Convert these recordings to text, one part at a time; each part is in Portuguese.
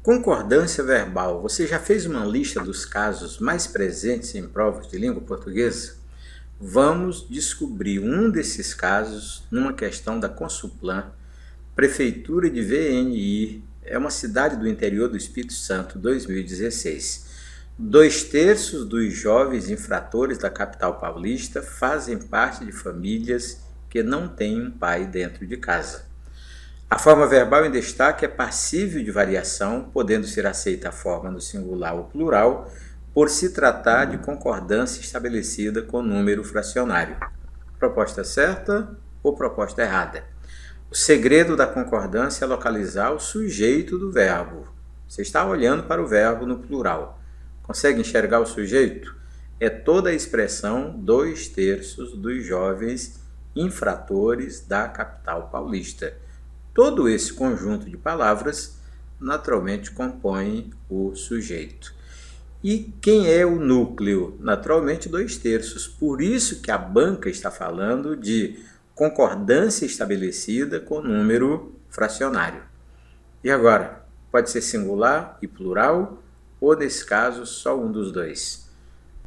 Concordância verbal. Você já fez uma lista dos casos mais presentes em provas de língua portuguesa? Vamos descobrir um desses casos numa questão da Consulplan, Prefeitura de VNI, é uma cidade do interior do Espírito Santo, 2016. 2/3 dos jovens infratores da capital paulista fazem parte de famílias que não têm um pai dentro de casa. A forma verbal em destaque é passível de variação, podendo ser aceita a forma no singular ou plural, por se tratar de concordância estabelecida com número fracionário. Proposta certa ou proposta errada? O segredo da concordância é localizar o sujeito do verbo. Você está olhando para o verbo no plural. Consegue enxergar o sujeito? É toda a expressão 2/3 dos jovens infratores da capital paulista. Todo esse conjunto de palavras naturalmente compõe o sujeito. E quem é o núcleo? Naturalmente 2/3. Por isso que a banca está falando de concordância estabelecida com número fracionário. E agora, pode ser singular e plural, ou nesse caso só um dos dois.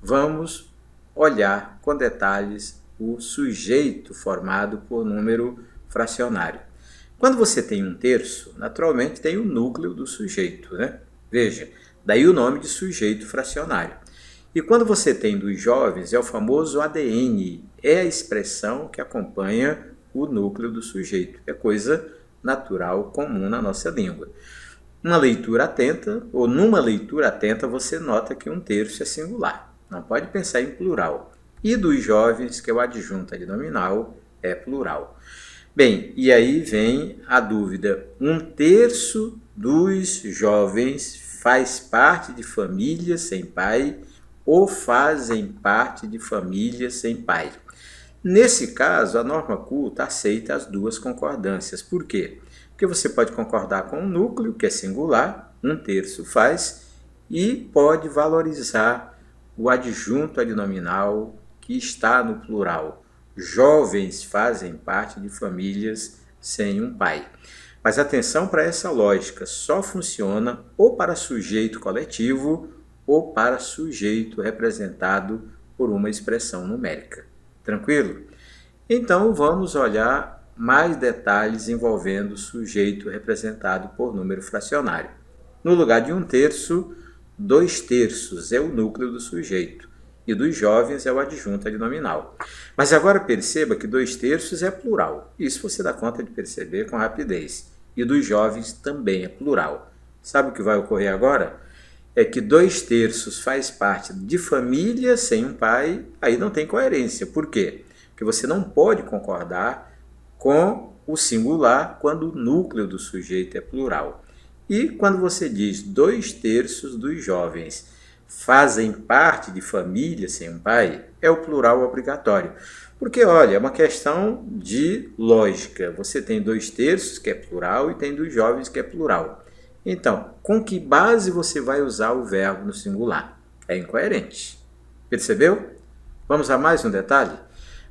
Vamos olhar com detalhes o sujeito formado por número fracionário. Quando você tem 1/3, naturalmente tem o núcleo do sujeito, né? Veja, daí o nome de sujeito fracionário. E quando você tem dos jovens, é o famoso ADN, é a expressão que acompanha o núcleo do sujeito. É coisa natural, comum na nossa língua. Uma leitura atenta, ou numa leitura atenta, você nota que 1/3 é singular. Não pode pensar em plural. E dos jovens, que é o adjunto adnominal, é plural. Bem, e aí vem a dúvida. 1/3 dos jovens faz parte de famílias sem pai ou fazem parte de famílias sem pai? Nesse caso, a norma culta aceita as duas concordâncias. Por quê? Porque você pode concordar com o núcleo, que é singular, 1/3 faz, e pode valorizar o adjunto adnominal que está no plural. Jovens fazem parte de famílias sem um pai. Mas atenção para essa lógica, só funciona ou para sujeito coletivo ou para sujeito representado por uma expressão numérica. Tranquilo? Então vamos olhar mais detalhes envolvendo o sujeito representado por número fracionário. No lugar de 1/3, 2/3 é o núcleo do sujeito. E dos jovens é o adjunto adnominal. Mas agora perceba que 2/3 é plural. Isso você dá conta de perceber com rapidez. E dos jovens também é plural. Sabe o que vai ocorrer agora? É que 2/3 faz parte de família sem um pai, aí não tem coerência. Por quê? Porque você não pode concordar com o singular quando o núcleo do sujeito é plural. E quando você diz 2/3 dos jovens fazem parte de família sem um pai, é o plural obrigatório. Porque, olha, é uma questão de lógica. Você tem 2/3 que é plural e tem dos jovens que é plural. Então, com que base você vai usar o verbo no singular? É incoerente. Percebeu? Vamos a mais um detalhe?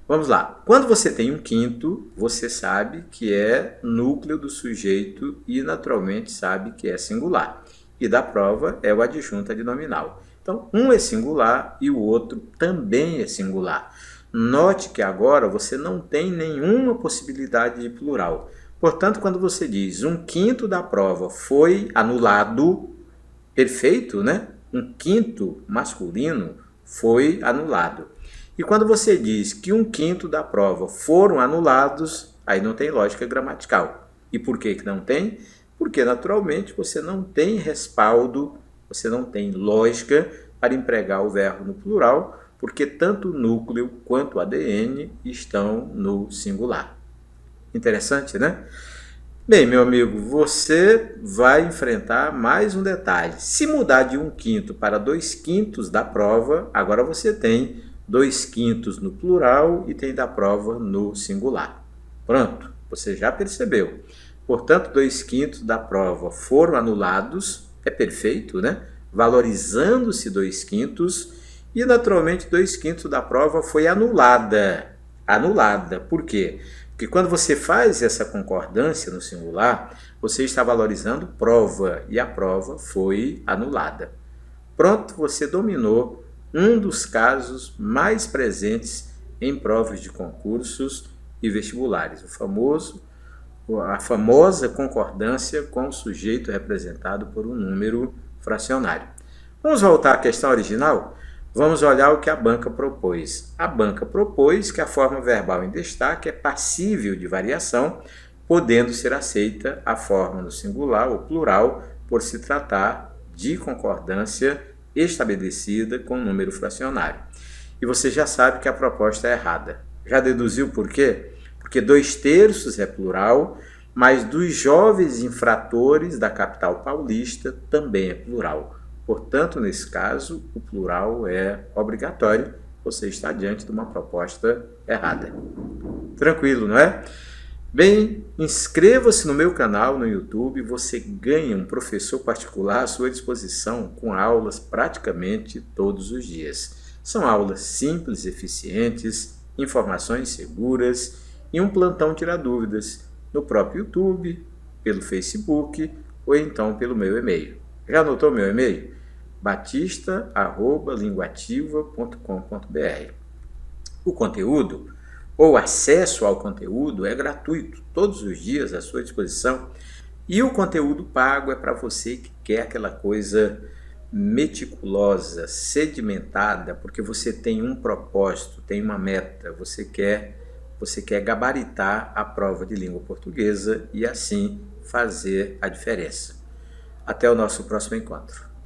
Vamos lá. Quando você tem 1/5, você sabe que é núcleo do sujeito e naturalmente sabe que é singular. E da prova é o adjunto adnominal. Então, um é singular e o outro também é singular. Note que agora você não tem nenhuma possibilidade de plural. Portanto, quando você diz 1/5 da prova foi anulado, perfeito, né? 1/5 masculino foi anulado. E quando você diz que 1/5 da prova foram anulados, aí não tem lógica gramatical. E por que não tem? Porque naturalmente você não tem respaldo, você não tem lógica para empregar o verbo no plural, porque tanto o núcleo quanto o ADN estão no singular. Interessante, né? Bem, meu amigo, você vai enfrentar mais um detalhe. Se mudar de 1/5 para 2/5 da prova, agora você tem 2/5 no plural e tem da prova no singular. Pronto, você já percebeu. Portanto, 2/5 da prova foram anulados, é perfeito, né? Valorizando-se 2/5 e, naturalmente, 2/5 da prova foi anulada. Anulada. Por quê? Porque quando você faz essa concordância no singular, você está valorizando prova e a prova foi anulada. Pronto, você dominou um dos casos mais presentes em provas de concursos e vestibulares, a famosa concordância com o sujeito representado por um número fracionário. Vamos voltar à questão original? Vamos olhar o que a banca propôs. A banca propôs que a forma verbal em destaque é passível de variação, podendo ser aceita a forma no singular ou plural, por se tratar de concordância estabelecida com número fracionário. E você já sabe que a proposta é errada. Já deduziu por quê? Porque 2/3 é plural, mas dos jovens infratores da capital paulista também é plural. Portanto, nesse caso, o plural é obrigatório. Você está diante de uma proposta errada. Tranquilo, não é? Bem, inscreva-se no meu canal no YouTube. Você ganha um professor particular à sua disposição com aulas praticamente todos os dias. São aulas simples, eficientes, informações seguras e um plantão tira dúvidas no próprio YouTube, pelo Facebook ou então pelo meu e-mail. Já anotou meu e-mail? batista@linguativa.com.br. O conteúdo ou acesso ao conteúdo é gratuito, todos os dias à sua disposição. E o conteúdo pago é para você que quer aquela coisa meticulosa, sedimentada, porque você tem um propósito, tem uma meta, você quer gabaritar a prova de língua portuguesa e assim fazer a diferença. Até o nosso próximo encontro.